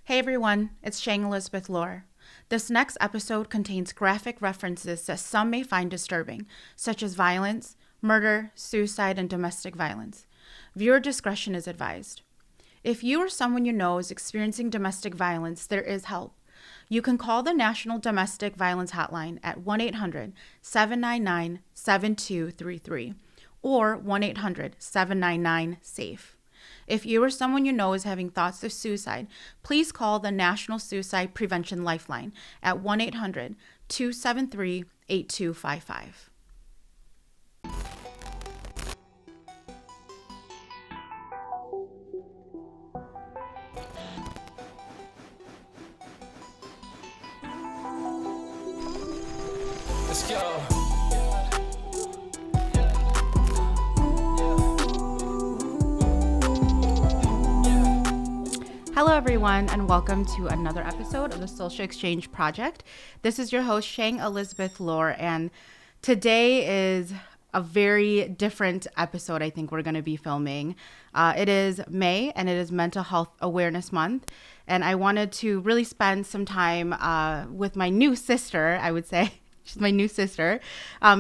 Hey everyone, it's Shang Elizabeth Lore. This next episode contains graphic references that some may find disturbing, such as violence, murder, suicide, and domestic violence. Viewer discretion is advised. If you or someone you know is experiencing domestic violence, there is help. You can call the National Domestic Violence Hotline at 1-800-799-7233 or 1-800-799-SAFE. If you or someone you know is having thoughts of suicide, please call the National Suicide Prevention Lifeline at 1-800-273-8255. Let's go. Hello, everyone, and welcome to another episode of the Social Exchange Project. This is your host, Shang Elizabeth Lore, and today is a very different episode I think we're going to be filming. It is May, and it is Mental Health Awareness Month, and I wanted to really spend some time with my new sister, I would say. She's my new sister,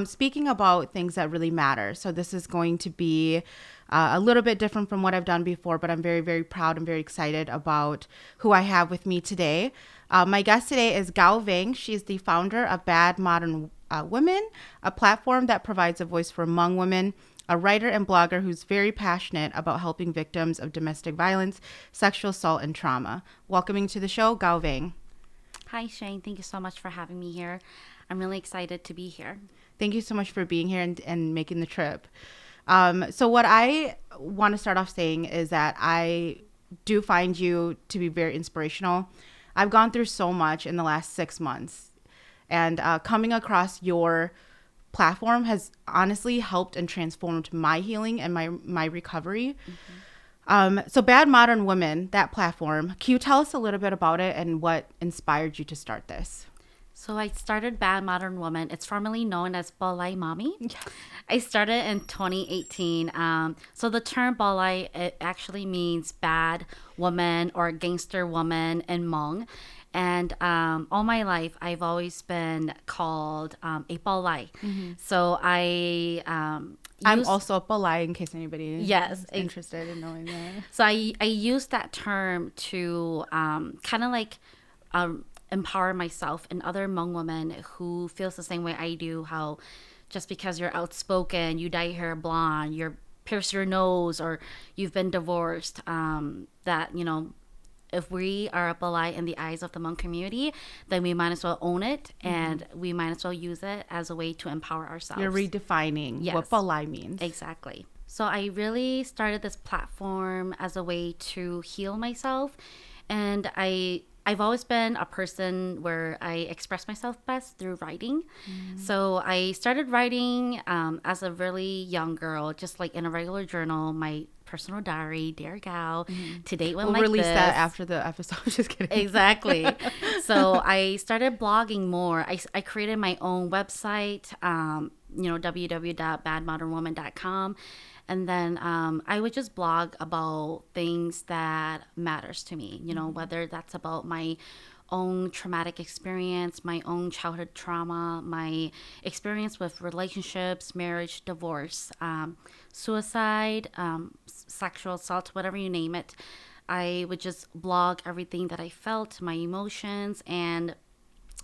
speaking about things that really matter. So this is going to be a little bit different from what I've done before, but I'm very, very proud and very excited about who I have with me today. My guest today is Gao Vang. She's the founder of Bad Modern Women, a platform that provides a voice for Hmong women, a writer and blogger who's very passionate about helping victims of domestic violence, sexual assault, and trauma. Welcoming to the show, Gao Vang. Hi, Shane. Thank you so much for having me here. I'm really excited to be here. Thank you so much for being here and making the trip. So what I want to start off saying is that I do find you to be very inspirational. I've gone through so much in the last 6 months, and coming across your platform has honestly helped and transformed my healing and my recovery. Mm-hmm. So Bad Modern Women, that platform, can you tell us a little bit about it and what inspired you to start this? So I started Bad Modern Woman. It's formerly known as Balai Mommy. Yes. I started in 2018. So the term Balai, it actually means bad woman or gangster woman in Hmong. And all my life, I've always been called a Balai. Mm-hmm. So I'm also a Balai, in case anybody is interested in knowing that. So I use that term to kind of like empower myself and other Hmong women who feels the same way I do, how just because you're outspoken, you dye your hair blonde, you pierce your nose, or you've been divorced, that, you know, if we are a Balai in the eyes of the Hmong community, then we might as well own it, and we might as well use it as a way to empower ourselves. You're redefining what Balai means. Exactly. So I really started this platform as a way to heal myself, and I've always been a person where I express myself best through writing. So I started writing as a really young girl, just like in a regular journal, my personal diary, Dear Gao, to date when we'll like release this. that after the episode. Just kidding. Exactly. So I started blogging more. I created my own website, www.badmodernwoman.com. And then I would just blog about things that matters to me, you know, whether that's about my own traumatic experience, my own childhood trauma, my experience with relationships, marriage, divorce, suicide, sexual assault, whatever you name it. I would just blog everything that I felt, my emotions, and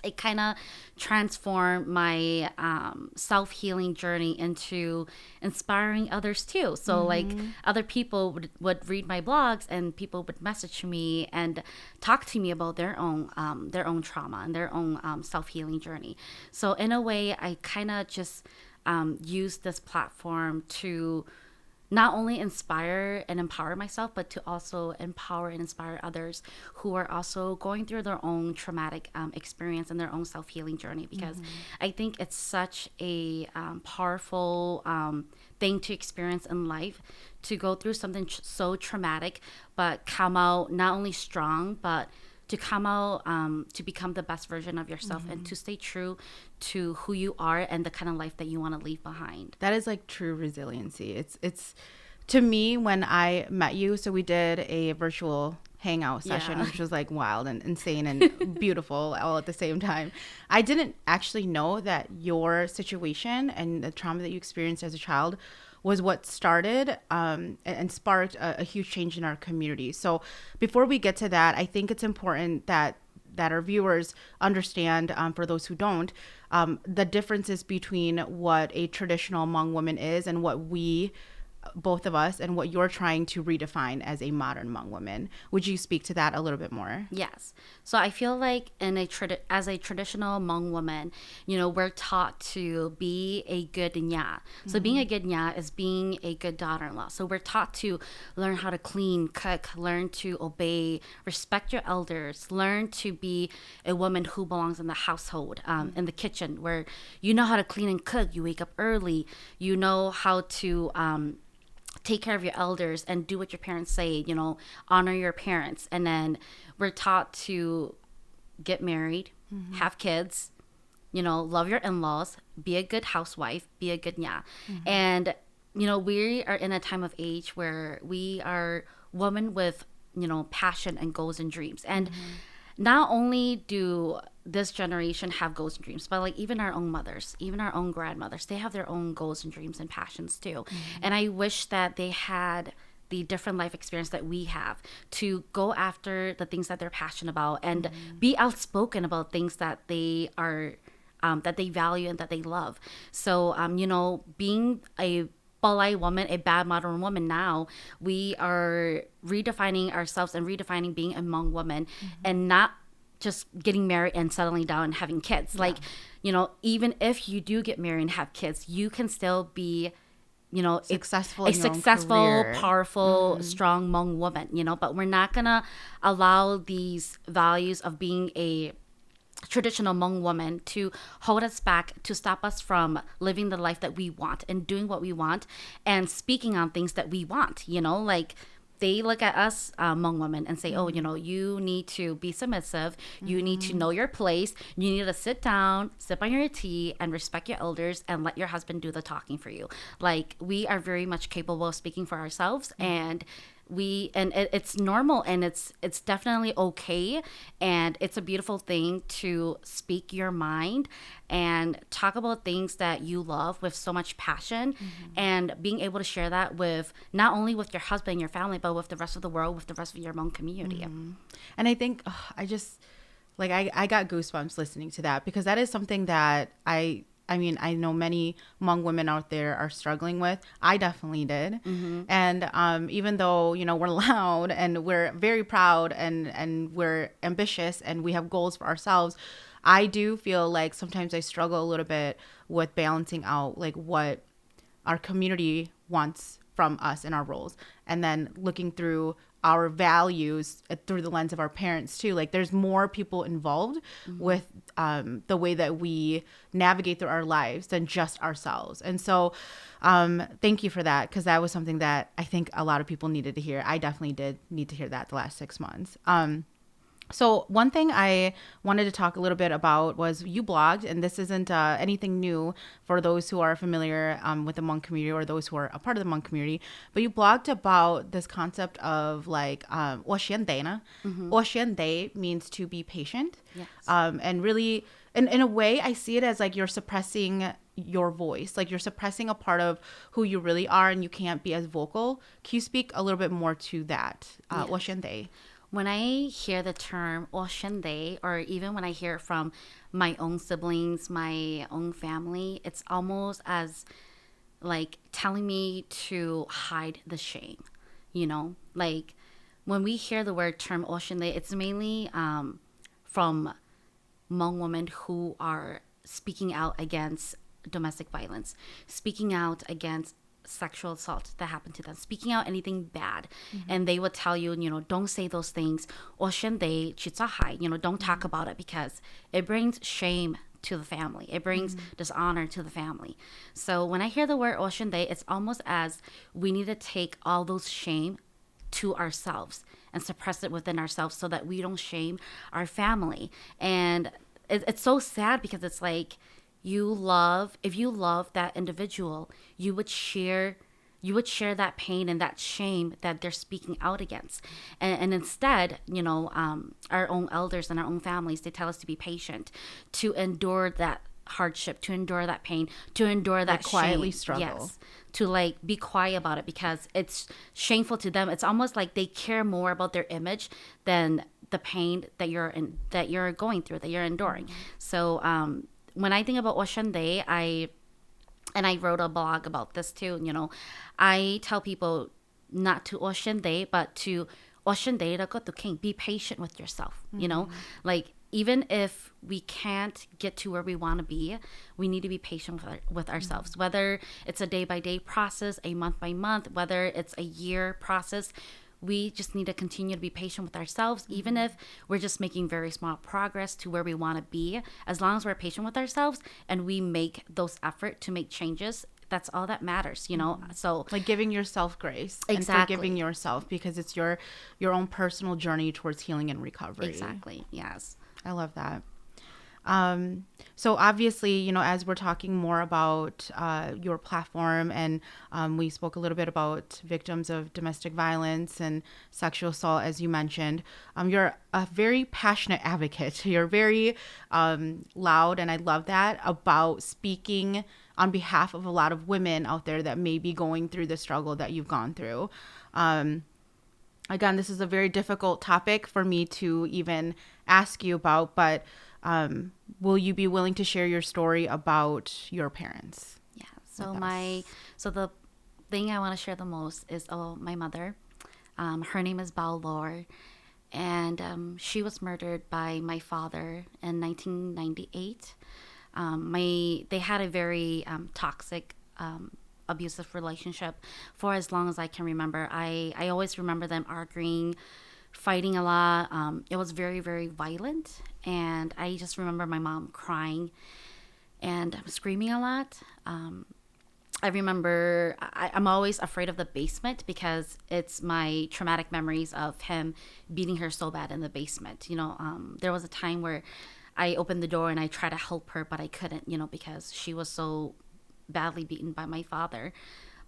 it kind of transformed my self-healing journey into inspiring others too. So like other people would read my blogs, and people would message me and talk to me about their own trauma and their own self-healing journey. So in a way, I kind of just use this platform to not only inspire and empower myself, but to also empower and inspire others who are also going through their own traumatic experience and their own self-healing journey. Because I think it's such a powerful thing to experience in life, to go through something so traumatic, but come out not only strong, but to come out to become the best version of yourself and to stay true to who you are and the kind of life that you want to leave behind. That is like true resiliency. It's to me, when I met you, so we did a virtual hangout session, Yeah. which was like wild and insane and beautiful all at the same time. I didn't actually know that your situation and the trauma that you experienced as a child was what started and sparked a huge change in our community. So before we get to that, I think it's important that our viewers understand, for those who don't, the differences between what a traditional Hmong woman is and what we, both of us, and what you're trying to redefine as a modern Hmong woman. Would you speak to that a little bit more? Yes. So I feel like as a traditional Hmong woman, we're taught to be a good nya. So being a good nya is being a good daughter-in-law. So we're taught to learn how to clean, cook, learn to obey, respect your elders, learn to be a woman who belongs in the household, in the kitchen, where you know how to clean and cook. You wake up early. You know how to take care of your elders and do what your parents say, honor your parents. And then we're taught to get married, have kids, love your in-laws, be a good housewife, be a good nya. And, we are in a time of age where we are women with, passion and goals and dreams. And not only do this generation have goals and dreams, but like even our own mothers, even our own grandmothers, they have their own goals and dreams and passions too. And I wish that they had the different life experience that we have to go after the things that they're passionate about and be outspoken about things that they are that they value and that they love. So being a Balai woman, a bad modern woman now, we are redefining ourselves and redefining being a Hmong woman and not just getting married and settling down and having kids. Like, even if you do get married and have kids, you can still be, Successful a in your own successful, career. powerful, strong Hmong woman, but we're not going to allow these values of being a traditional Hmong woman to hold us back, to stop us from living the life that we want and doing what we want and speaking on things that we want, like they look at us Hmong women and say, oh, you need to be submissive, you need to know your place, you need to sit down, sip on your tea and respect your elders and let your husband do the talking for you. Like we are very much capable of speaking for ourselves and it's normal and it's definitely okay and it's a beautiful thing to speak your mind and talk about things that you love with so much passion and being able to share that with not only with your husband and your family but with the rest of the world, with the rest of your Hmong community. And I think I just I got goosebumps listening to that because that is something that I mean, I know many Hmong women out there are struggling with. I definitely did. And even though, we're loud and we're very proud and we're ambitious and we have goals for ourselves, I do feel like sometimes I struggle a little bit with balancing out like what our community wants from us in our roles and then looking through our values through the lens of our parents too. Like there's more people involved with the way that we navigate through our lives than just ourselves. And so thank you for that because that was something that I think a lot of people needed to hear. I definitely did need to hear that the last 6 months. So one thing I wanted to talk a little bit about was you blogged, and this isn't anything new for those who are familiar with the Hmong community or those who are a part of the Hmong community, but you blogged about this concept of like 我先得呢. 我先得 means to be patient. Yes. And really, in a way, I see it as like you're suppressing your voice, like you're suppressing a part of who you really are and you can't be as vocal. Can you speak a little bit more to that? 我先得. When I hear the term "oshende," or even when I hear it from my own siblings, my own family, it's almost as like telling me to hide the shame. Like when we hear the word term "oshende," it's mainly from Hmong women who are speaking out against domestic violence, speaking out against sexual assault that happened to them, speaking out anything bad, and they would tell you, don't say those things, or don't talk about it because it brings shame to the family. It brings dishonor to the family. So when I hear the word Oshende, it's almost as we need to take all those shame to ourselves and suppress it within ourselves so that we don't shame our family. And it's so sad because it's like, if you love that individual, you would share you would share that pain and that shame that they're speaking out against. And instead, our own elders and our own families, they tell us to be patient, to endure that hardship, to endure that pain, to endure that quietly shame. struggle. Yes. To like be quiet about it because it's shameful to them. It's almost like they care more about their image than the pain that you're going through, that you're enduring. So when I think about Oshande, I wrote a blog about this too. I tell people not to Oshande, but to Oshande ra to king. Be patient with yourself. Like even if we can't get to where we want to be, we need to be patient with ourselves. Whether it's a day by day process, a month by month, whether it's a year process, we just need to continue to be patient with ourselves, even if we're just making very small progress to where we want to be. As long as we're patient with ourselves and we make those effort to make changes, that's all that matters, So like giving yourself grace and forgiving yourself, because it's your own personal journey towards healing and recovery. Exactly. Yes. I love that. So obviously, as we're talking more about your platform, and we spoke a little bit about victims of domestic violence and sexual assault, as you mentioned, you're a very passionate advocate. You're very loud, and I love that, about speaking on behalf of a lot of women out there that may be going through the struggle that you've gone through. Again, this is a very difficult topic for me to even ask you about, but will you be willing to share your story about your parents? Yeah. So the thing I want to share the most is my mother. Her name is Bao Lor, and she was murdered by my father in 1998. They had a very toxic, abusive relationship for as long as I can remember. I always remember them arguing, fighting a lot. It was very, very violent. And I just remember my mom crying and screaming a lot. I remember I'm always afraid of the basement because it's my traumatic memories of him beating her so bad in the basement. There was a time where I opened the door and I tried to help her, but I couldn't, because she was so badly beaten by my father.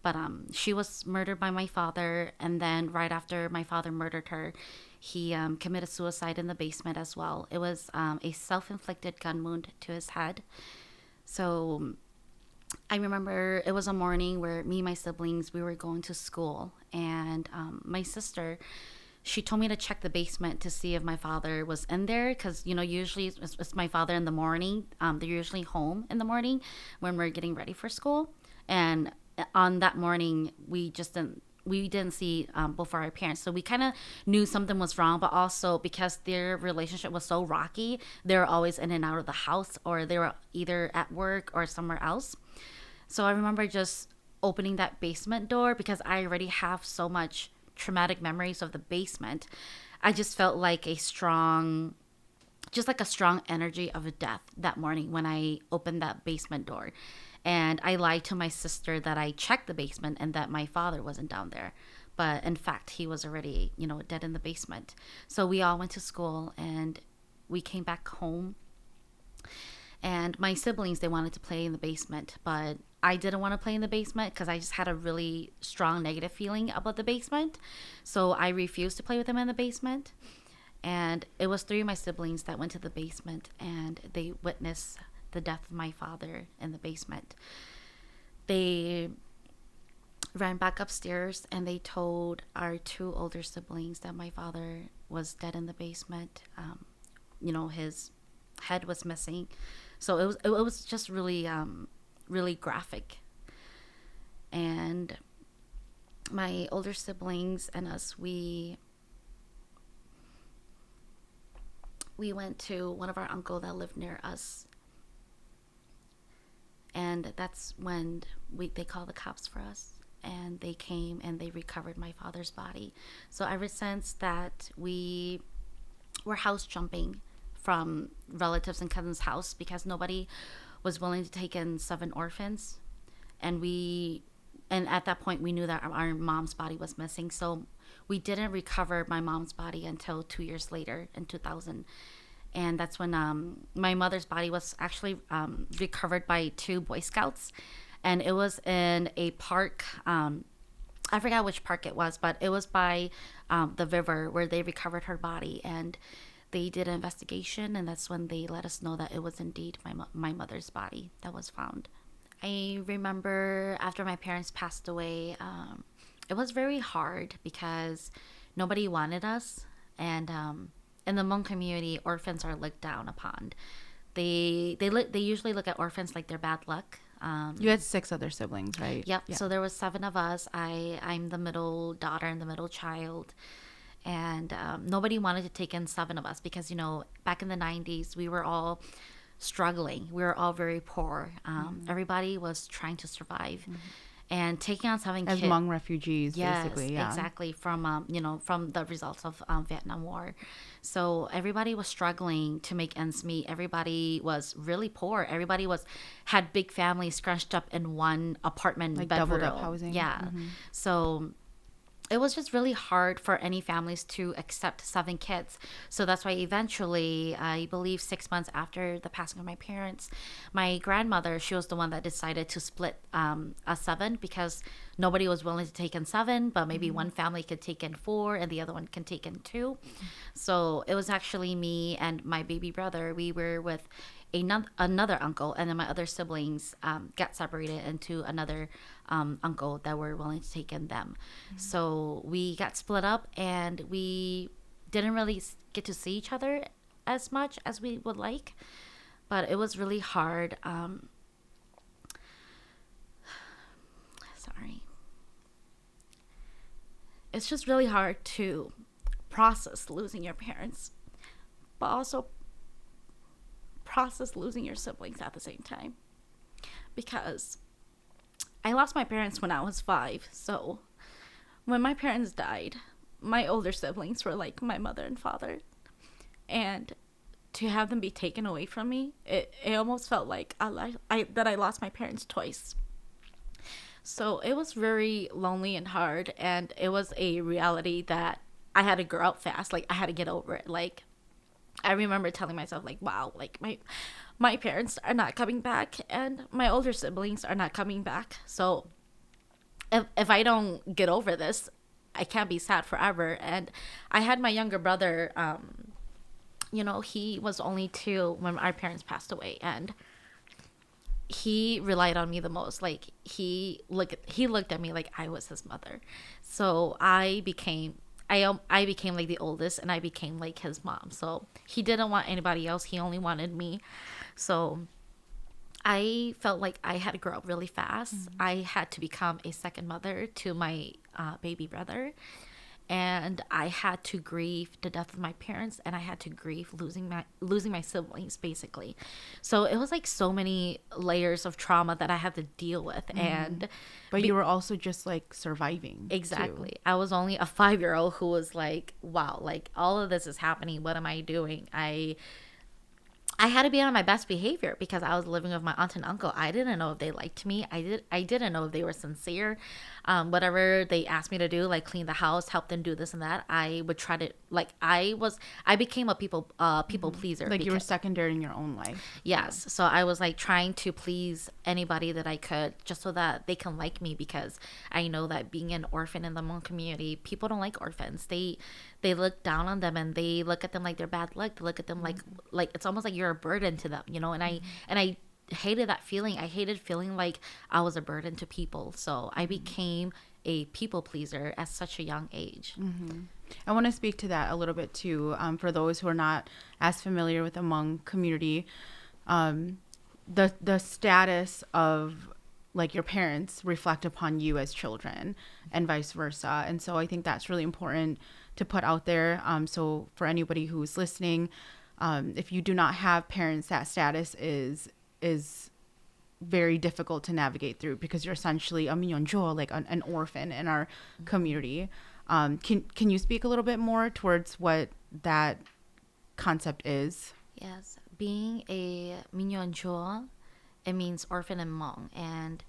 But she was murdered by my father, and then right after my father murdered her, he committed suicide in the basement as well. It was a self-inflicted gun wound to his head. So I remember it was a morning where me and my siblings, we were going to school, and my sister, she told me to check the basement to see if my father was in there, because usually it's my father in the morning. They're usually home in the morning when we're getting ready for school, and on that morning we didn't see both of our parents, so we kind of knew something was wrong. But also because their relationship was so rocky, they were always in and out of the house, or they were either at work or somewhere else. So I remember just opening that basement door because I already have so much traumatic memories of the basement. I just felt like a strong energy of a death that morning when I opened that basement door. And I lied to my sister that I checked the basement and that my father wasn't down there. But in fact, he was already, dead in the basement. So we all went to school and we came back home. And my siblings, they wanted to play in the basement, but I didn't want to play in the basement because I just had a really strong negative feeling about the basement. So I refused to play with them in the basement. And it was 3 of my siblings that went to the basement, and they witnessed the death of my father in the basement. They ran back upstairs and they told our 2 older siblings that my father was dead in the basement. His head was missing. So it was just really really graphic. And my older siblings and us, we went to one of our uncle that lived near us, and that's when they called the cops for us, and they came and they recovered my father's body. So ever since that, we were house jumping from relatives and cousins' house because nobody was willing to take in 7 orphans, and at that point we knew that our mom's body was missing. So we didn't recover my mom's body until 2 years later in 2000. And that's when my mother's body was actually recovered by 2 Boy Scouts. And it was in a park I forgot which park it was, but it was by the river where they recovered her body, and they did an investigation, and that's when they let us know that it was indeed my mother's body that was found. I remember after my parents passed away, it was very hard because nobody wanted us, and in the Hmong community, orphans are looked down upon. They usually look at orphans like they're bad luck. You had 6 other siblings, right? Yep. Yeah. So there was 7 of us. I'm the middle daughter and the middle child, and nobody wanted to take in 7 of us because back in the 90s we were all struggling. We were all very poor. Everybody was trying to survive, and taking on 7 As kids. Hmong refugees, Yes, basically. Yeah. exactly. From the results of Vietnam War, so everybody was struggling to make ends meet. Everybody was really poor. Everybody had big families scrunched up in one apartment Like bedroom. doubled up housing. Yeah, so it was just really hard for any families to accept 7 kids. So that's why eventually, I believe 6 months after the passing of my parents, my grandmother, she was the one that decided to split a 7 because nobody was willing to take in 7, but maybe one family could take in 4 and the other one can take in 2. So it was actually me and my baby brother. We were with another uncle, and then my other siblings got separated into another uncle that were willing to take in them. So we got split up, and we didn't really get to see each other as much as we would like, but it was really hard. Sorry. It's just really hard to process losing your parents, but also process losing your siblings at the same time, because I lost my parents when I was 5. So when my parents died, my older siblings were like my mother and father, and to have them be taken away from me, it almost felt like that I lost my parents twice. So it was very lonely and hard, and it was a reality that I had to grow up fast. Like, I had to get over it. Like, I remember telling myself, like, wow, like my parents are not coming back, and my older siblings are not coming back. So if I don't get over this, I can't be sad forever. And I had my younger brother, he was only 2 when our parents passed away, and he relied on me the most. Like, he looked at me like I was his mother. So I became like the oldest, and I became like his mom. So he didn't want anybody else. He only wanted me. So I felt like I had to grow up really fast. I had to become a second mother to my baby brother. And I had to grieve the death of my parents, and I had to grieve losing my siblings, basically. So it was like so many layers of trauma that I had to deal with. But you were also just like surviving. Exactly. Too. I was only a 5-year-old who was like, wow, like all of this is happening. What am I doing? I had to be on my best behavior because I was living with my aunt and uncle. I didn't know if they liked me. I didn't know if they were sincere. Whatever they asked me to do, like clean the house, help them do this and that, I would try to, like, I became a people pleaser. Like, you were secondary in your own life. Yes. So I was like trying to please anybody that I could, just so that they can like me, because I know that being an orphan in the Hmong community, people don't like orphans. They look down on them, and they look at them like they're bad luck. They look at them like it's almost like you're a burden to them, and I hated that feeling. I hated feeling like I was a burden to people. So I became a people pleaser at such a young age. I want to speak to that a little bit too. For those who are not as familiar with the Hmong community, the status of like your parents reflect upon you as children, and vice versa. And so I think that's really important to put out there. So for anybody who's listening, if you do not have parents, that status is very difficult to navigate through, because you're essentially a minyonjo, like an orphan in our community. Can you speak a little bit more towards what that concept is? Yes, being a minyonjo, it means orphan in Hmong, and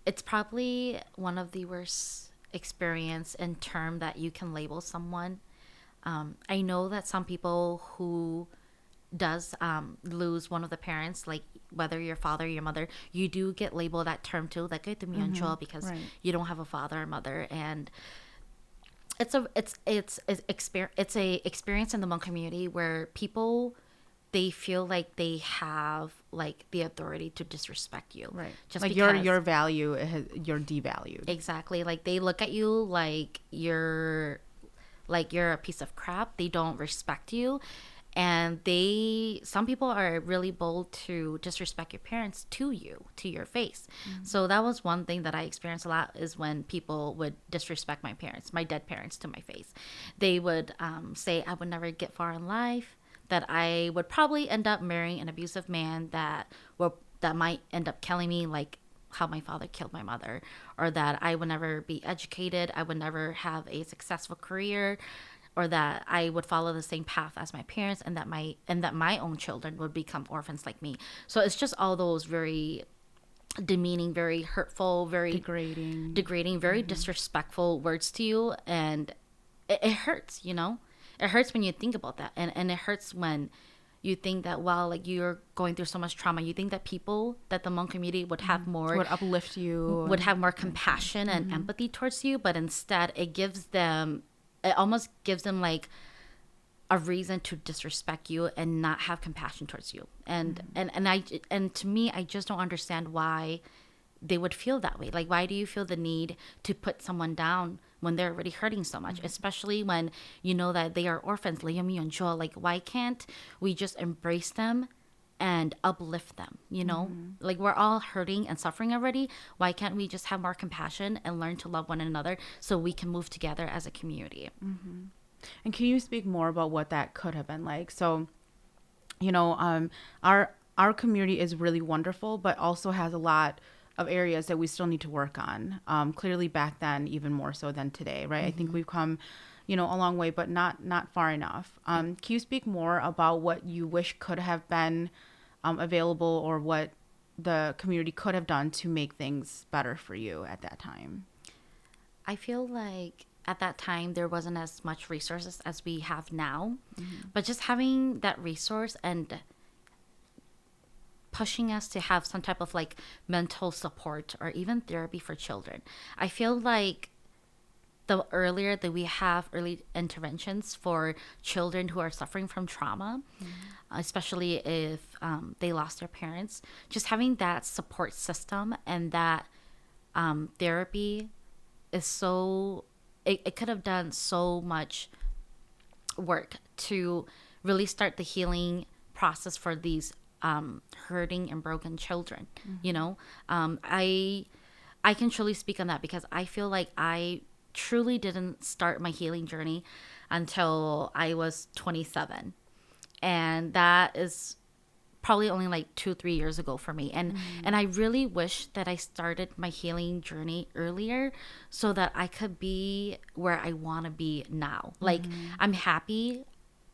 it's probably one of the worst experience in term that you can label someone. I know that some people who does lose one of the parents, like whether your father or your mother, you do get labeled that term too, like because Right. you don't have a father or mother. And it's a experience in the Hmong community where people, they feel like they have like the authority to disrespect you, Right. just Like because your value, you're devalued. exactly, like they look at you like you're a piece of crap. They don't respect you. And some people are really bold to disrespect your parents to you, to your face. So that was one thing that I experienced a lot, is when people would disrespect my parents, my dead parents, to my face. They would say I would never get far in life, that I would probably end up marrying an abusive man that might end up killing me, like how my father killed my mother, or that I would never be educated, I would never have a successful career, or that I would follow the same path as my parents, and that my own children would become orphans like me. So it's just all those very demeaning, very hurtful, very degrading, very disrespectful words to you. And it hurts, it hurts when you think about that. And it hurts when you think that, well, like, you're going through so much trauma, you think that that the Hmong community would have more, would uplift you, would have more compassion and empathy towards you. But instead it almost gives them like a reason to disrespect you and not have compassion towards you. And to me, I just don't understand why they would feel that way. Like, why do you feel the need to put someone down when they're already hurting so much, especially when you know that they are orphans? Like, why can't we just embrace them and uplift them? Like, we're all hurting and suffering already. Why can't we just have more compassion and learn to love one another so we can move together as a community? And can you speak more about what that could have been like? So, our community is really wonderful, but also has a lot of areas that we still need to work on. Clearly back then, even more so than today, right? I think we've come, a long way, but not far enough. Can you speak more about what you wish could have been available, or what the community could have done to make things better for you at that time? I feel like at that time there wasn't as much resources as we have now, but just having that resource and pushing us to have some type of like mental support or even therapy for children. I feel like the earlier that we have early interventions for children who are suffering from trauma, especially if they lost their parents, just having that support system and that therapy is it could have done so much work to really start the healing process for these hurting and broken children. I can truly speak on that because I feel like I truly didn't start my healing journey until I was 27, and that is probably only like 2-3 years ago for me. And I really wish that I started my healing journey earlier so that I could be where I want to be now. Like, I'm happy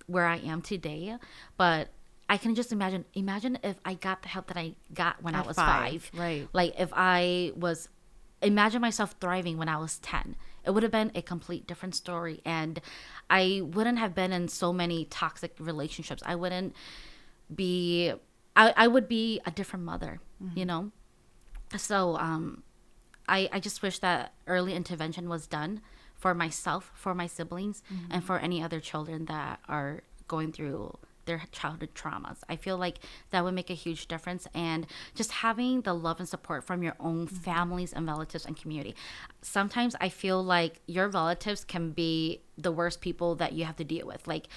where I am today, but I can just imagine if I got the help that I got when I was 5. Right. Like, imagine myself thriving when I was 10. It would have been a complete different story. And I wouldn't have been in so many toxic relationships. I would be a different mother, So I just wish that early intervention was done for myself, for my siblings, and for any other children that are going through their childhood traumas. I feel like that would make a huge difference. And just having the love and support from your own families and relatives and community. Sometimes I feel like your relatives can be the worst people that you have to deal with. Like,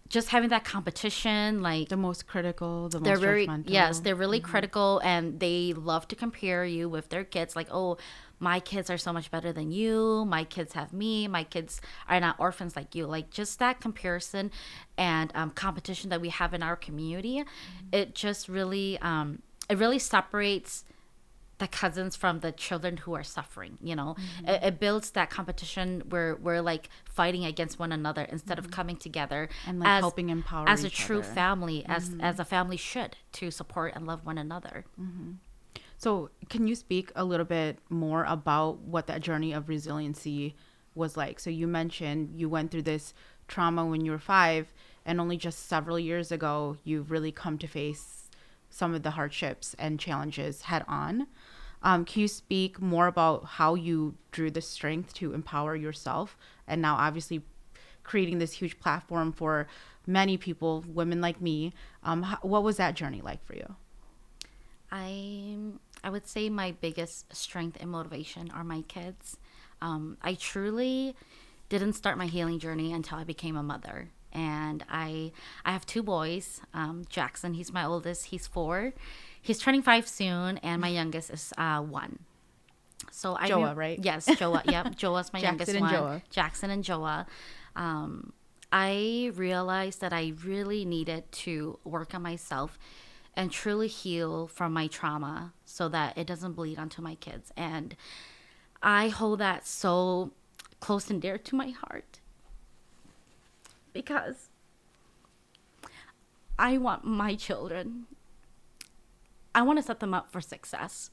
just having that competition, like the most critical, the they're most very judgmental. Yes, they're really critical, and they love to compare you with their kids. Like, oh, my kids are so much better than you. My kids have me. My kids are not orphans like you. Like, just that comparison and competition that we have in our community, it just really separates the cousins from the children who are suffering. It builds that competition where we're like fighting against one another instead of coming together and like helping empower as a each true other. family, as a family should, to support and love one another. So can you speak a little bit more about what that journey of resiliency was like? So you mentioned you went through this trauma when you were 5, and only just several years ago, you've really come to face some of the hardships and challenges head on. Can you speak more about how you drew the strength to empower yourself, and now obviously creating this huge platform for many people, women like me? What was that journey like for you? I would say my biggest strength and motivation are my kids. I truly didn't start my healing journey until I became a mother. And I have two boys. Jackson, he's my oldest. He's 4. He's turning 5 soon, and my youngest is 1. So Joa, right? Yes, Joa. Yep, Joa's my youngest Jackson and one. Joa. Jackson and Joa. I realized that I really needed to work on myself and truly heal from my trauma so that it doesn't bleed onto my kids. And I hold that so close and dear to my heart because I want my children, I want to set them up for success.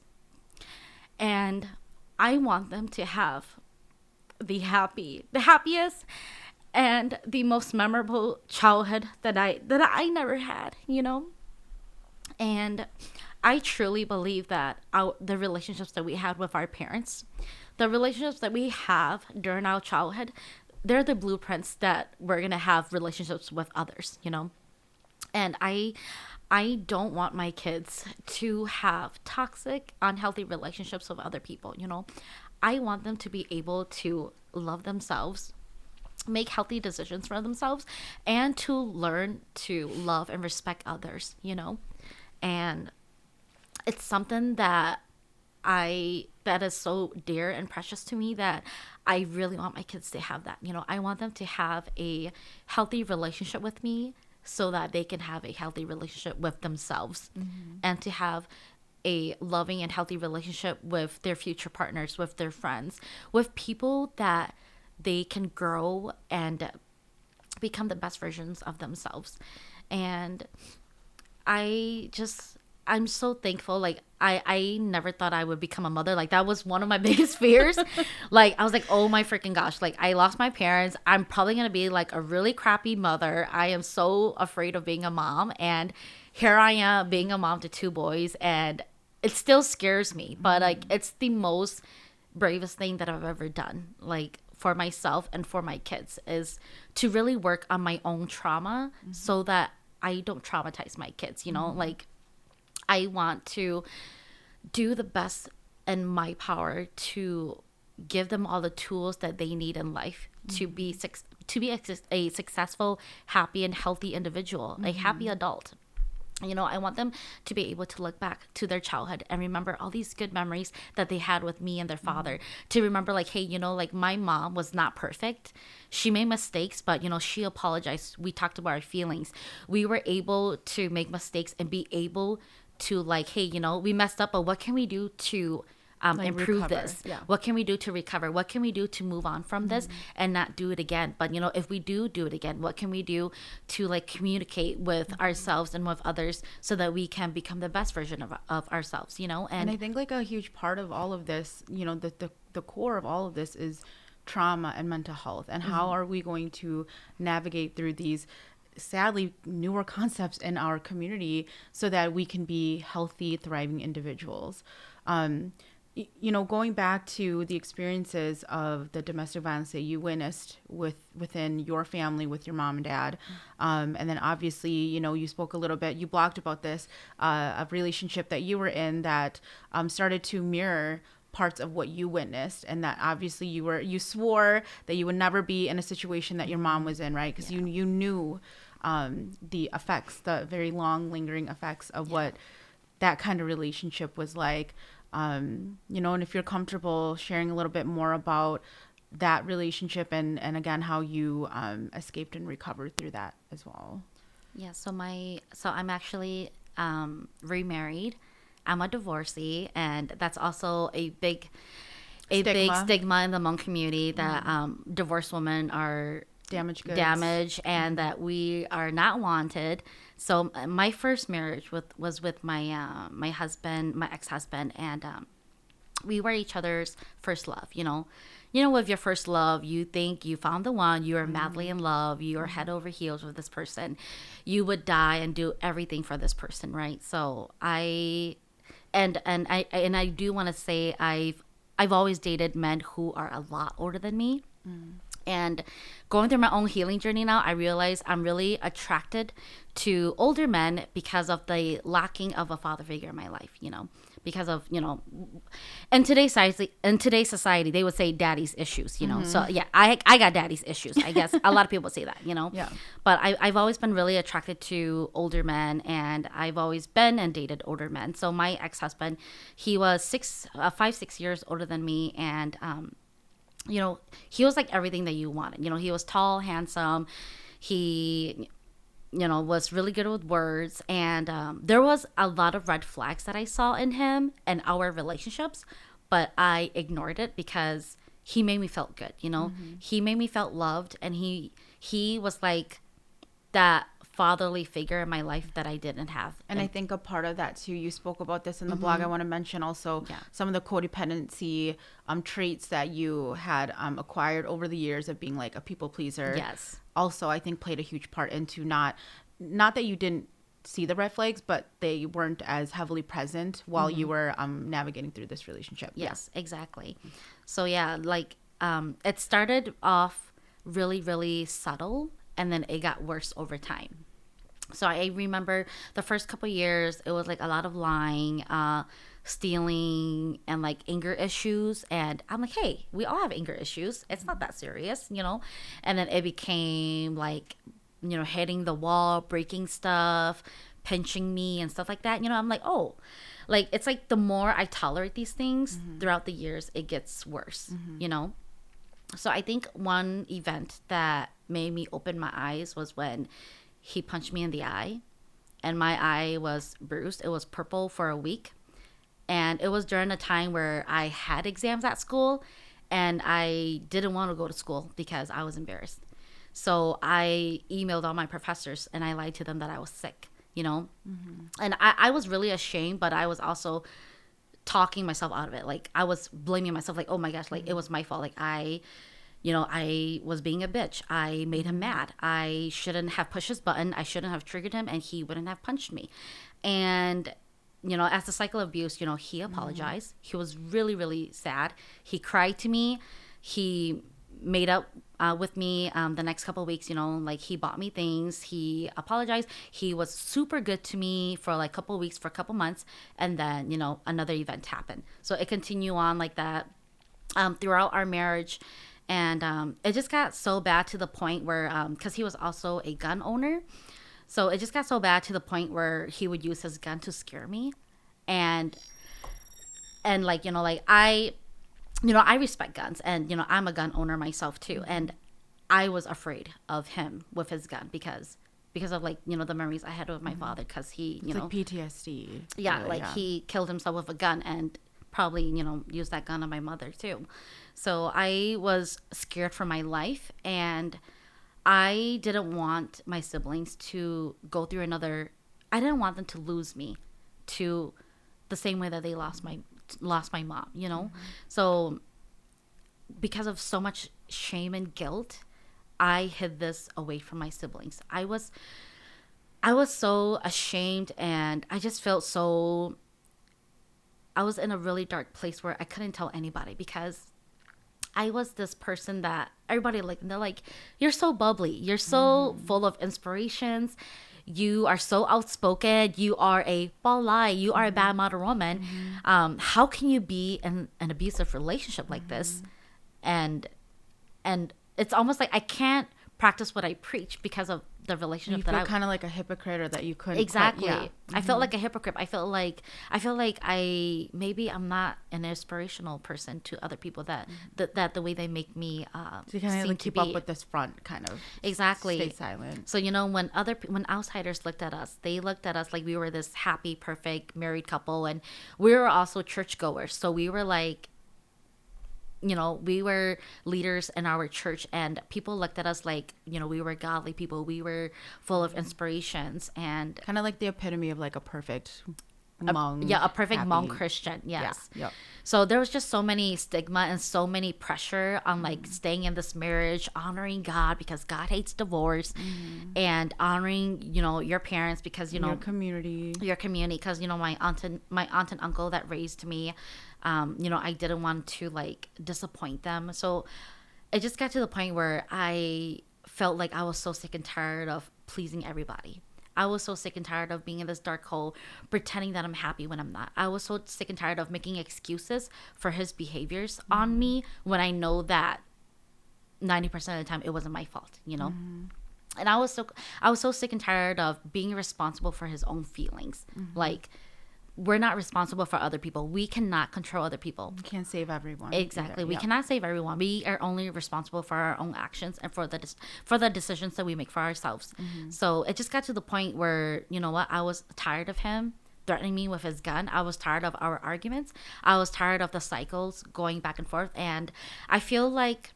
And I want them to have the happiest and the most memorable childhood that I never had, you know? And I truly believe that the relationships that we had with our parents, the relationships that we have during our childhood, they're the blueprints that we're going to have relationships with others, you know? And I don't want my kids to have toxic, unhealthy relationships with other people, you know? I want them to be able to love themselves, make healthy decisions for themselves, and to learn to love and respect others, you know? And it's something that is so dear and precious to me that I really want my kids to have that. You know, I want them to have a healthy relationship with me so that they can have a healthy relationship with themselves, and to have a loving and healthy relationship with their future partners, with their friends, with people that they can grow and become the best versions of themselves. And I'm so thankful. Like, I never thought I would become a mother. Like, that was one of my biggest fears. Like, I was like, oh my freaking gosh. Like, I lost my parents. I'm probably going to be like a really crappy mother. I am so afraid of being a mom. And here I am being a mom to 2 boys. And it still scares me. But like, it's the most bravest thing that I've ever done. Like, for myself and for my kids, is to really work on my own trauma so that I don't traumatize my kids, you know? Like, I want to do the best in my power to give them all the tools that they need in life to be a successful, happy, and healthy individual, a happy adult. You know, I want them to be able to look back to their childhood and remember all these good memories that they had with me and their father. To remember, like, hey, you know, like, my mom was not perfect. She made mistakes, but, you know, she apologized. We talked about our feelings. We were able to make mistakes and be able to, like, hey, you know, we messed up, but what can we do to improve recover. this? Yeah. What can we do to recover? What can we do to move on from this and not do it again? But, you know, if we do it again, what can we do to, like, communicate with ourselves and with others so that we can become the best version of ourselves, you know? And I think, like, a huge part of all of this, you know, the core of all of this is trauma and mental health. And how are we going to navigate through these sadly newer concepts in our community so that we can be healthy, thriving individuals? You know, going back to the experiences of the domestic violence that you witnessed within your family with your mom and dad, and then obviously, you know, you spoke a little bit, you blogged about this, a relationship that you were in that started to mirror parts of what you witnessed, and that obviously you swore that you would never be in a situation that your mom was in, right? Because you knew the effects, the very long lingering effects of what that kind of relationship was like. You know, and if you're comfortable sharing a little bit more about that relationship and again, how you escaped and recovered through that as well. Yeah, so I'm actually remarried. I'm a divorcee, and that's also a big stigma in the Hmong community that divorced women are Damaged goods. And that we are not wanted. So my first marriage was with my my husband, my ex-husband, and we were each other's first love, you know, with your first love, you think you found the one, you are madly in love, you are head over heels with this person, you would die and do everything for this person, right? So I do want to say I've always dated men who are a lot older than me. And going through my own healing journey now, I realize I'm really attracted to older men because of the lacking of a father figure in my life, because of, in today's society, they would say daddy's issues, So yeah, I got daddy's issues. I guess a lot of people say that, Yeah. But I've always been really attracted to older men, and I've always been and dated older men. So my ex-husband, he was 6 years older than me, and he was like everything that you wanted. He was tall, handsome. He, was really good with words. And there was a lot of red flags that I saw in him and our relationships, but I ignored it because he made me feel good. He made me feel loved, and he was like that fatherly figure in my life that I didn't have. And I think a part of that too, you spoke about this in the blog. I want to mention also some of the codependency traits that you had acquired over the years of being like a people pleaser. Yes. Also, I think played a huge part into not that you didn't see the red flags, but they weren't as heavily present while you were navigating through this relationship. Yes, exactly. So yeah, like it started off really, really subtle, and then it got worse over time. So I remember the first couple years, it was like a lot of lying, stealing, and like anger issues. And I'm like, hey, we all have anger issues. It's not that serious, And then it became like, hitting the wall, breaking stuff, pinching me and stuff like that. I'm like, oh, like it's like the more I tolerate these things throughout the years, it gets worse, So I think one event that made me open my eyes was when he punched me in the eye, and my eye was bruised. It was purple for a week. And it was during a time where I had exams at school, and I didn't want to go to school because I was embarrassed. So I emailed all my professors, and I lied to them that I was sick, And I was really ashamed, but I was also talking myself out of it. Like I was blaming myself, like, oh my gosh, like it was my fault. Like I was being a bitch. I made him mad. I shouldn't have pushed his button. I shouldn't have triggered him, and he wouldn't have punched me. And, as the cycle of abuse, he apologized. He was really, really sad. He cried to me. He made up with me the next couple of weeks, like he bought me things. He apologized. He was super good to me for like a couple of weeks, for a couple months. And then, another event happened. So it continued on like that throughout our marriage. And it just got so bad to the point where, because he was also a gun owner, so it just got so bad to the point where he would use his gun to scare me, and like I respect guns, and I'm a gun owner myself too, and I was afraid of him with his gun because of like the memories I had with my father, because he It's like PTSD. yeah, really, he killed himself with a gun, and probably used that gun on my mother too. So I was scared for my life, and I didn't want my siblings to go through I didn't want them to lose me to the same way that they lost my mom, So because of so much shame and guilt, I hid this away from my siblings. I was so ashamed, and I just felt I was in a really dark place where I couldn't tell anybody, because I was this person that everybody they're like, you're so bubbly. You're so full of inspirations. You are so outspoken. You are a balai. You are a bad mother woman. How can you be in an abusive relationship like this? And it's almost like I can't practice what I preach because of the relationship that I kind of like a hypocrite, or that you couldn't exactly. I felt like a hypocrite. I felt like maybe I'm not an inspirational person to other people that the way they make me so you kind of like keep up with this front, kind of exactly stay silent. So when outsiders looked at us, they looked at us like we were this happy, perfect married couple, and we were also churchgoers. So we were like, we were leaders in our church, and people looked at us like, we were godly people. We were full of inspirations, and kind of like the epitome of like a perfect Hmong, a perfect happy. Hmong Christian. Yes. Yeah. Yep. So there was just so many stigma and so many pressure on like staying in this marriage, honoring God because God hates divorce, and honoring, you know, your parents because, you know, Your community because, you know, my aunt and uncle that raised me, you know, I didn't want to like disappoint them. So it just got to the point where I felt like I was so sick and tired of pleasing everybody. I was so sick and tired of being in this dark hole, pretending that I'm happy when I'm not. I was so sick and tired of making excuses for his behaviors on me when I know that 90% of the time it wasn't my fault, you know? And I was so sick and tired of being responsible for his own feelings. Like, we're not responsible for other people. We cannot control other people. You can't save everyone. Exactly. We cannot save everyone. We are only responsible for our own actions and for the decisions that we make for ourselves. So it just got to the point where, you know what, I was tired of him threatening me with his gun. I was tired of our arguments. I was tired of the cycles going back and forth. And I feel like,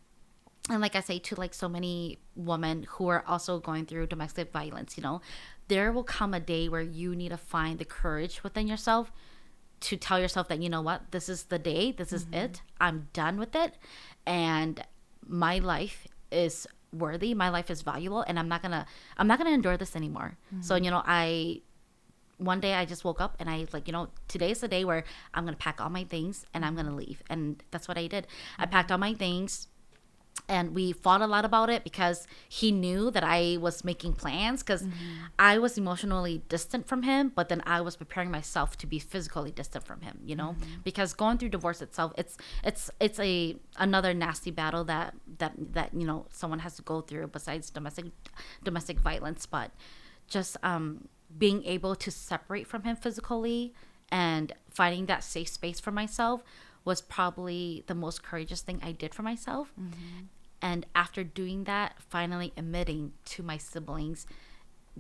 and like I say to like so many women who are also going through domestic violence, you know, there will come a day where you need to find the courage within yourself to tell yourself that, you know what, this is the day, this is it, I'm done with it, and my life is worthy, my life is valuable, and I'm not gonna endure this anymore. So, you know, one day I just woke up and I like, you know, today's the day where I'm gonna pack all my things and I'm gonna leave. And that's what I did. I packed all my things. And we fought a lot about it because he knew that I was making plans because I was emotionally distant from him, but then I was preparing myself to be physically distant from him, you know, because going through divorce itself, it's another nasty battle that, you know, someone has to go through besides domestic violence, but just being able to separate from him physically and finding that safe space for myself was probably the most courageous thing I did for myself. And after doing that, finally admitting to my siblings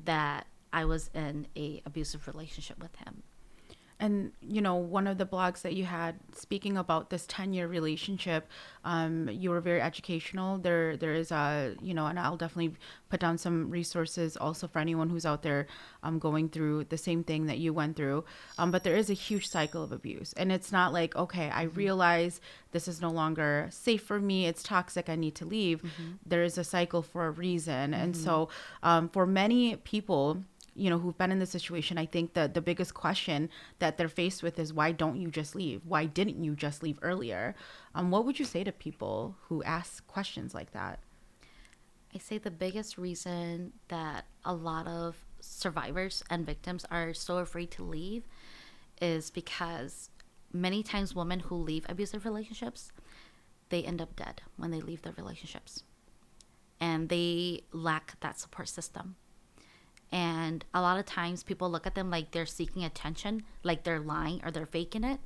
that I was in a abusive relationship with him. And, you know, one of the blogs that you had speaking about this 10-year relationship, you were very educational. There is a, you know, and I'll definitely put down some resources also for anyone who's out there going through the same thing that you went through. But there is a huge cycle of abuse. And it's not like, okay, I realize this is no longer safe for me. It's toxic. I need to leave. There is a cycle for a reason. And so for many people, you know, who've been in this situation, I think that the biggest question that they're faced with is, why don't you just leave? Why didn't you just leave earlier? What would you say to people who ask questions like that? I say the biggest reason that a lot of survivors and victims are so afraid to leave is because many times women who leave abusive relationships, they end up dead when they leave their relationships. And they lack that support system. And a lot of times people look at them like they're seeking attention, like they're lying or they're faking it.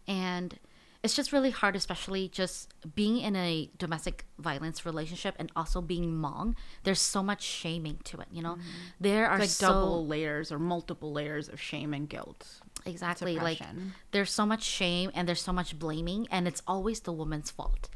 And it's just really hard, especially just being in a domestic violence relationship and also being Hmong. There's so much shaming to it, you know. There are It's like double layers or multiple layers of shame and guilt. Exactly. Like Suppression. there's so much shame and there's so much blaming, and it's always the woman's fault.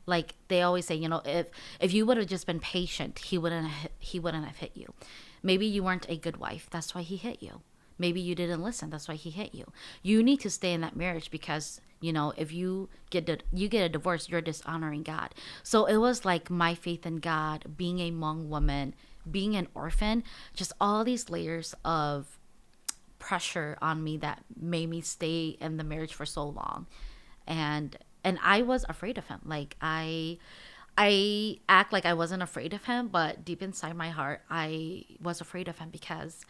Like they always say, you know, if you would have just been patient, he wouldn't have hit you. Maybe you weren't a good wife, that's why he hit you. Maybe you didn't listen, that's why he hit you. You need to stay in that marriage because, you know, if you get a divorce, you're dishonoring God. So it was like my faith in God, being a Hmong woman, being an orphan, just all these layers of pressure on me that made me stay in the marriage for so long. And I was afraid of him. Like I act like I wasn't afraid of him, but deep inside my heart I was afraid of him because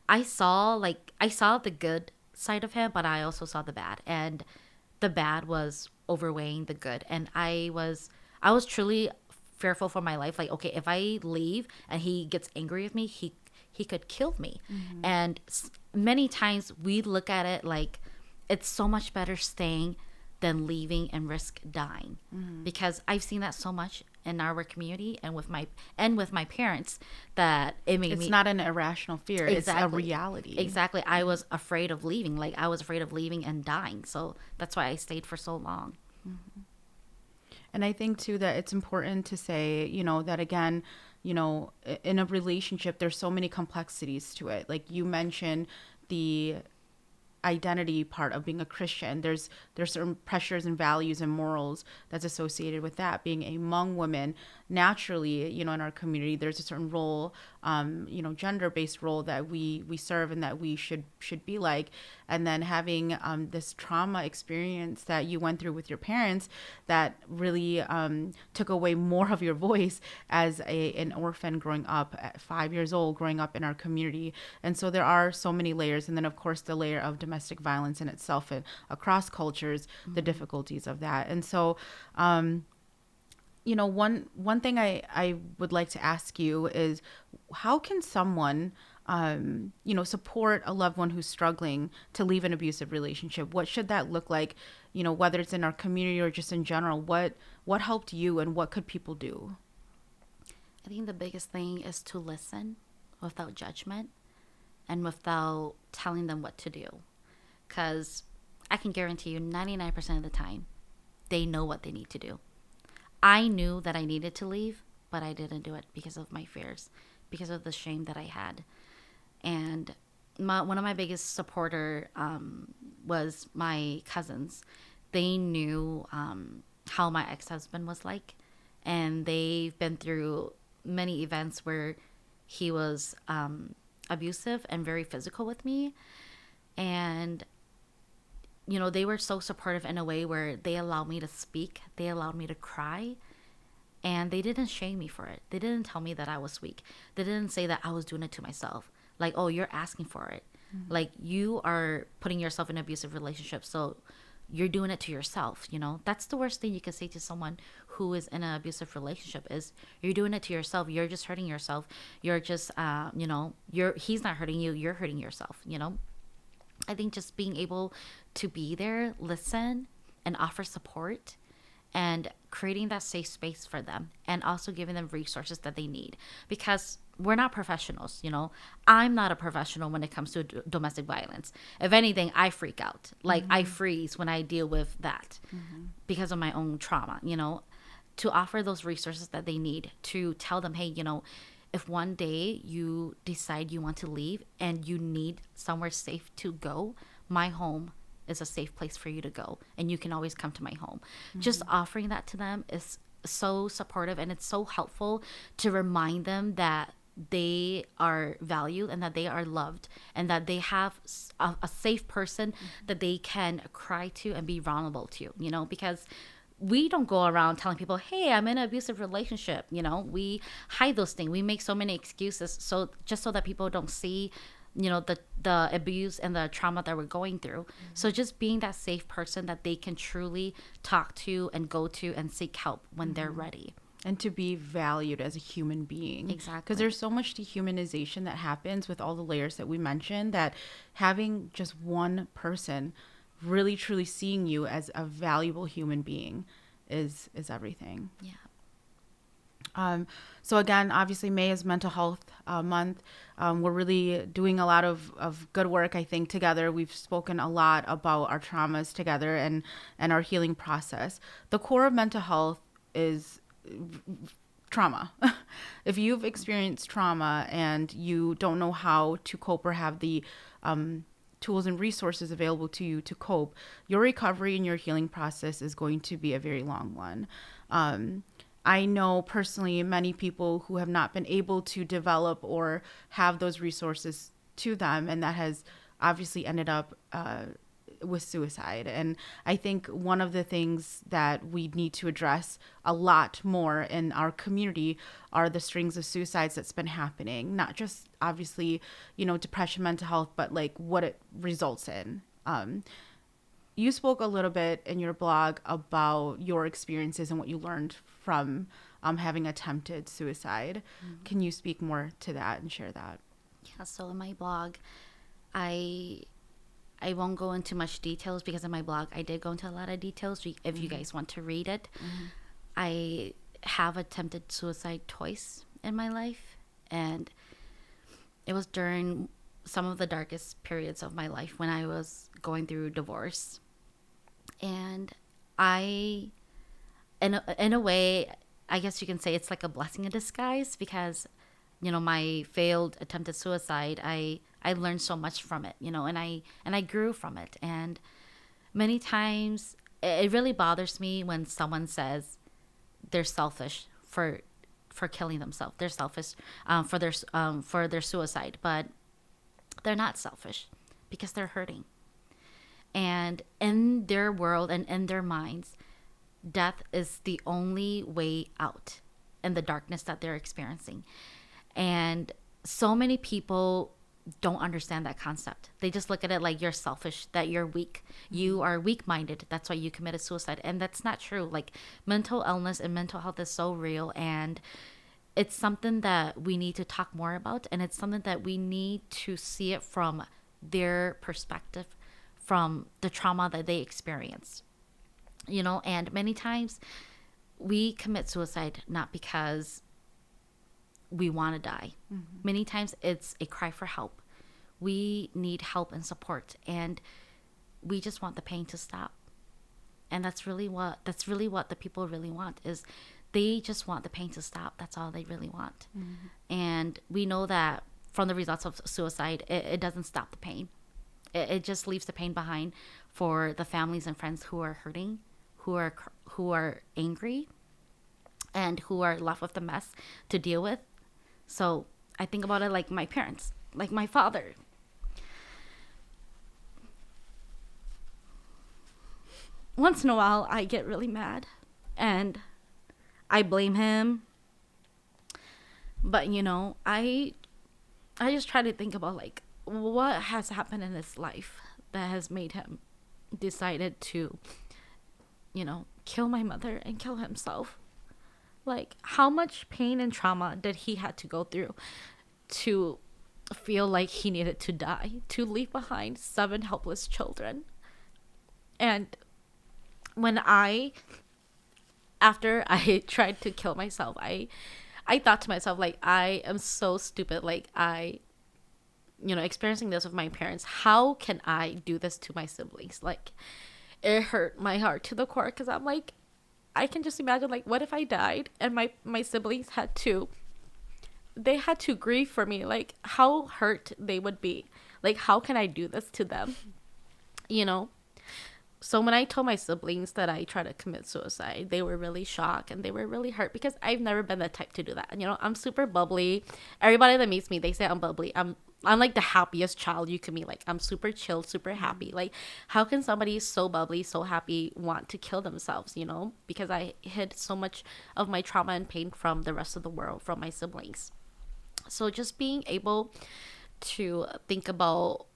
I saw the good side of him, but I also saw the bad, and the bad was overweighing the good. And I was truly fearful for my life. Like, okay, if I leave and he gets angry with me, he could kill me. And many times we look at it like it's so much better staying than leaving and risk dying, because I've seen that so much in our community and with my parents that it's not an irrational fear. Exactly. It's a reality. Exactly. I was afraid of leaving. Like I was afraid of leaving and dying. So that's why I stayed for so long. And I think too that it's important to say, you know, that again, you know, in a relationship, there's so many complexities to it. Like you mentioned, the identity part of being a Christian. There's certain pressures and values and morals that's associated with that. Being a Hmong woman, naturally, in our community, there's a certain role, gender-based role that we serve and that we should be like. And then having this trauma experience that you went through with your parents that really took away more of your voice as an orphan growing up at 5 years old, growing up in our community. And so there are so many layers. And then, of course, the layer of domestic violence in itself and across cultures, the difficulties of that. And so, one thing I would like to ask you is, how can someone, support a loved one who's struggling to leave an abusive relationship? What should that look like? Whether it's in our community or just in general, what helped you and what could people do? I think the biggest thing is to listen without judgment and without telling them what to do. Because I can guarantee you 99% of the time, they know what they need to do. I knew that I needed to leave, but I didn't do it because of my fears, because of the shame that I had. And one of my biggest supporter was my cousins. They knew how my ex-husband was like, and they've been through many events where he was abusive and very physical with me. And they were so supportive in a way where they allowed me to speak. They allowed me to cry. And they didn't shame me for it. They didn't tell me that I was weak. They didn't say that I was doing it to myself. Like, oh, you're asking for it. Mm-hmm. Like, you are putting yourself in an abusive relationship, so you're doing it to yourself, That's the worst thing you can say to someone who is in an abusive relationship is, you're doing it to yourself. You're just hurting yourself. You're just, he's not hurting you. You're hurting yourself, I think just being able to be there, listen, and offer support, and creating that safe space for them, and also giving them resources that they need. Because we're not professionals, I'm not a professional when it comes to domestic violence. If anything, I freak out. Like, I freeze when I deal with that because of my own trauma, to offer those resources that they need, to tell them, hey, if one day you decide you want to leave and you need somewhere safe to go, my home is a safe place for you to go. And you can always come to my home. Just offering that to them is so supportive, and it's so helpful to remind them that they are valued and that they are loved, and that they have a safe person that they can cry to and be vulnerable to, because we don't go around telling people, hey, I'm in an abusive relationship. We hide those things. We make so many excuses so that people don't see, the abuse and the trauma that we're going through. So just being that safe person that they can truly talk to and go to and seek help when they're ready. And to be valued as a human being. Exactly. Because there's so much dehumanization that happens with all the layers that we mentioned, that having just one person really truly seeing you as a valuable human being is everything. Yeah. So again, obviously May is Mental Health Month. We're really doing a lot of good work, I think, together. We've spoken a lot about our traumas together and our healing process. The core of mental health is trauma. If you've experienced trauma and you don't know how to cope or have the tools and resources available to you to cope, your recovery and your healing process is going to be a very long one. I know personally many people who have not been able to develop or have those resources to them, and that has obviously ended up with suicide. And I think one of the things that we need to address a lot more in our community are the strings of suicides that's been happening, not just obviously, depression, mental health, but like what it results in. You spoke a little bit in your blog about your experiences and what you learned from having attempted suicide. Can you speak more to that and share that? Yeah, so in my blog, I won't go into much details, because in my blog I did go into a lot of details if you guys want to read it. I have attempted suicide twice in my life, and it was during some of the darkest periods of my life when I was going through divorce. And I, in a way, I guess you can say it's like a blessing in disguise, because my failed attempted suicide, I learned so much from it, and I grew from it. And many times it really bothers me when someone says they're selfish for killing themselves. They're selfish for their suicide, but they're not selfish because they're hurting. And in their world and in their minds, death is the only way out in the darkness that they're experiencing. And so many people don't understand that concept. They just look at it like you're selfish, that you're weak. You are weak-minded. That's why you committed suicide. And that's not true. Like, mental illness and mental health is so real, and it's something that we need to talk more about, and it's something that we need to see it from their perspective, from the trauma that they experience. And many times we commit suicide not because we want to die. Many times it's a cry for help. We need help and support, and we just want the pain to stop. And that's really what the people really want, is they just want the pain to stop. That's all they really want. And we know that from the results of suicide, it doesn't stop the pain. It just leaves the pain behind for the families and friends who are hurting, who are angry, and who are left with the mess to deal with. So I think about it like my parents, like my father. Once in a while, I get really mad and I blame him. But, I just try to think about, like, what has happened in his life that has made him decided to, kill my mother and kill himself. Like, how much pain and trauma did he had to go through to feel like he needed to die, to leave behind 7 helpless children? And after I tried to kill myself, I thought to myself, like, I am so stupid. Like, experiencing this with my parents, how can I do this to my siblings? Like, it hurt my heart to the core, because I'm like, I can just imagine, like, what if I died and my siblings had to grieve for me? Like, how hurt they would be. Like, how can I do this to them? So when I told my siblings that I tried to commit suicide, they were really shocked and they were really hurt, because I've never been the type to do that. I'm super bubbly. Everybody that meets me, they say I'm bubbly. I'm like the happiest child you can meet. Like, I'm super chill, super happy. Like, how can somebody so bubbly, so happy want to kill themselves, Because I hid so much of my trauma and pain from the rest of the world, from my siblings. So just being able to think about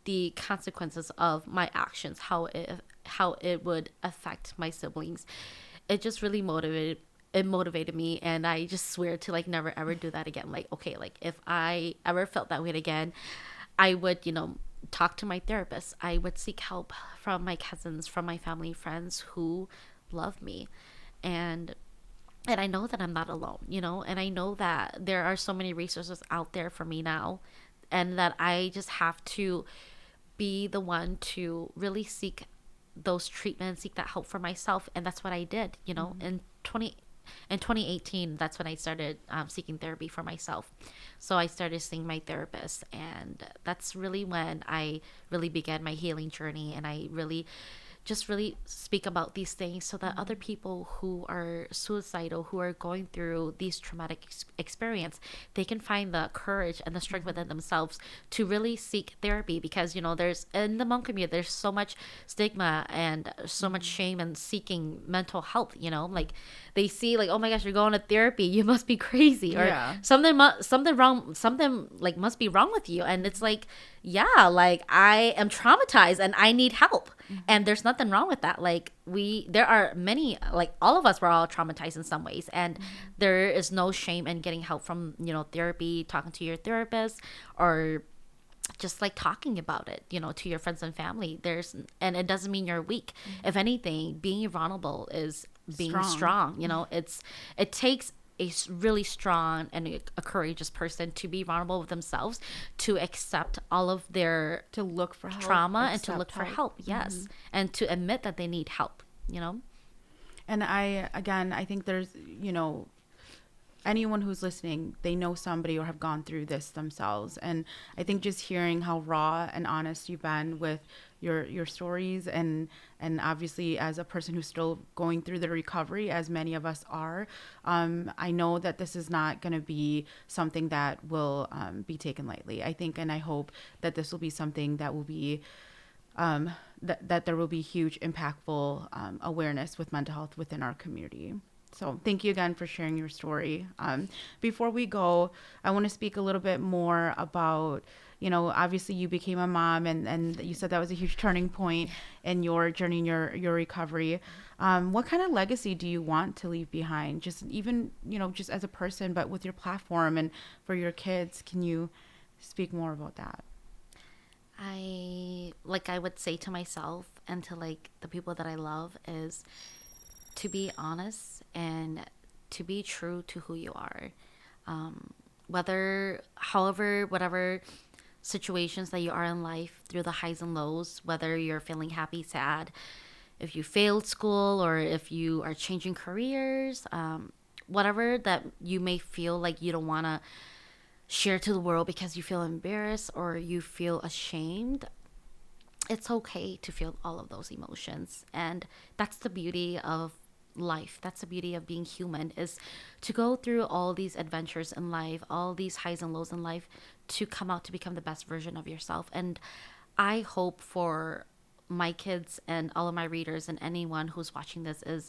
the consequences of my actions, how it would affect my siblings, it just really motivated me. And I just swear to, like, never ever do that again. Like, okay, like, if I ever felt that way again, I would talk to my therapist. I would seek help from my cousins, from my family, friends who love me. And I know that I'm not alone, and I know that there are so many resources out there for me now, and that I just have to be the one to really seek those treatments, seek that help for myself. And that's what I did. In 2018, that's when I started seeking therapy for myself. So I started seeing my therapist, and that's really when I really began my healing journey. And I really speak about these things so that other people who are suicidal, who are going through these traumatic experience, they can find the courage and the strength within themselves to really seek therapy. Because there's, in the Hmong community, there's so much stigma and so much shame in seeking mental health. Like, they see, like, oh my gosh, you're going to therapy, you must be crazy, or something like must be wrong with you. And it's like, yeah, like, I am traumatized and I need help. And there's nothing wrong with that. Like, there are many, like, all of us were all traumatized in some ways, and there is no shame in getting help from, therapy, talking to your therapist, or just, like, talking about it, to your friends and family. And it doesn't mean you're weak. If anything, being vulnerable is being strong. It takes a really strong and a courageous person to be vulnerable with themselves, to accept all of their to look for help, trauma, and to look for help. Yes. And to admit that they need help. And I think there's, anyone who's listening, they know somebody or have gone through this themselves. And I think just hearing how raw and honest you've been with your stories, and obviously as a person who's still going through the recovery, as many of us are, I know that this is not going to be something that will be taken lightly. I think, and I hope that this will be something that will be that there will be huge impactful awareness with mental health within our community. So thank you again for sharing your story. Before we go, I want to speak a little bit more about, obviously you became a mom, and you said that was a huge turning point in your journey, in your recovery. What kind of legacy do you want to leave behind? Just even, just as a person, but with your platform and for your kids. Can you speak more about that? I would say to myself and to the people that I love is to be honest and to be true to who you are. Whatever situations that you are in life, through the highs and lows, whether you're feeling happy, sad, if you failed school or if you are changing careers, whatever that you may feel like you don't want to share to the world because you feel embarrassed or you feel ashamed, it's okay to feel all of those emotions. And that's the beauty of life. That's the beauty of being human, is to go through all these adventures in life, all these highs and lows in life, to come out to become the best version of yourself. And I hope for my kids and all of my readers and anyone who's watching this is,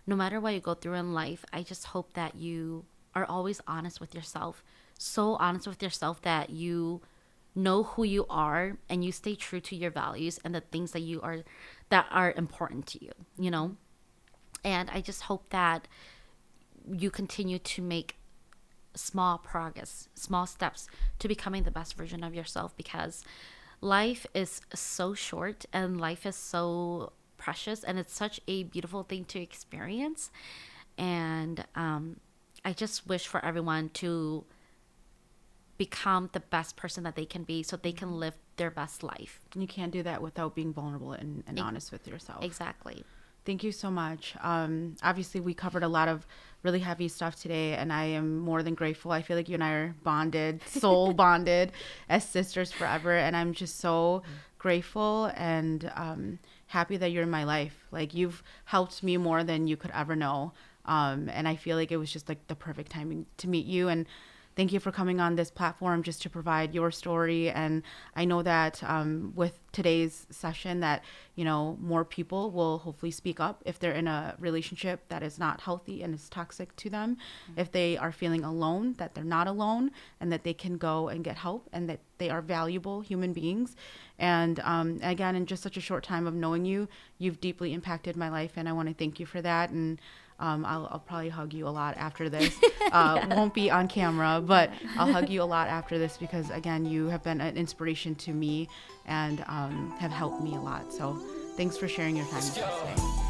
no matter what you go through in life, I just hope that you are always honest with yourself. So honest with yourself that you know who you are and you stay true to your values and the things that are important to you. And I just hope that you continue to make small progress, small steps to becoming the best version of yourself, because life is so short and life is so precious and it's such a beautiful thing to experience. And I just wish for everyone to become the best person that they can be so they can live their best life. You can't do that without being vulnerable and honest with yourself. Exactly. Thank you so much. Obviously, we covered a lot of really heavy stuff today, and I am more than grateful. I feel like you and I are bonded, soul bonded as sisters forever, and I'm just so grateful and happy that you're in my life. Like, you've helped me more than you could ever know, and I feel like it was just like the perfect timing to meet you. And thank you for coming on this platform just to provide your story. And I know that with today's session that, more people will hopefully speak up if they're in a relationship that is not healthy and is toxic to them. Mm-hmm. If they are feeling alone, that they're not alone and that they can go and get help and that they are valuable human beings. And again, in just such a short time of knowing you, you've deeply impacted my life. And I want to thank you for that. And I'll probably hug you a lot after this. Yeah. Won't be on camera, but I'll hug you a lot after this because, again, you have been an inspiration to me and have helped me a lot. So thanks for sharing your time with us today.